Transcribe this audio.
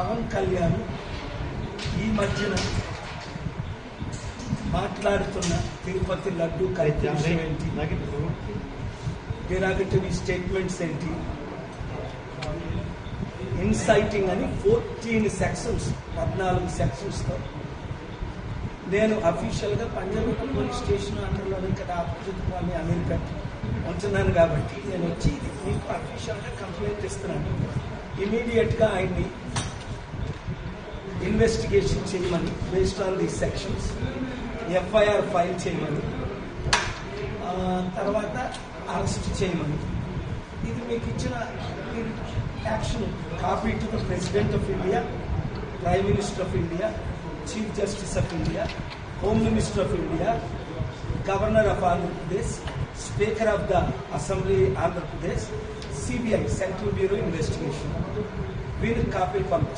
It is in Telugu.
పవన్ కళ్యాణ్ ఈ మధ్యన మాట్లాడుతున్న తిరుపతి లడ్డు కార్యక్రమం ఏంటి, డెరాగటరీ స్టేట్మెంట్స్ ఏంటి, ఇన్సైటింగ్ అని 14 సెక్షన్స్ 14 సెక్షన్స్తో నేను అఫీషియల్గా పంజాగుట్ట పోలీస్ స్టేషన్ అండర్లో ఇక్కడ ఆపోజిట్ వాళ్ళని అమెరికా ఉంటున్నాను కాబట్టి నేను వచ్చి మీకు అఫీషియల్గా కంప్లైంట్ ఇస్తున్నాను. ఇమీడియట్గా ఆయన్ని ఇన్వెస్టిగేషన్ చేయమని, based on the sections FIR file చేయమని, తర్వాత అరెస్ట్ చేయమని, ఇది మీకు ఇచ్చిన action copy to the president of India, prime minister of India, chief justice of India, home minister of India, governor of Andhra Pradesh, speaker of the assembly Andhra Pradesh, CBI central bureau investigation, వీళ్ళకి కాపీ పంపిస్తాను.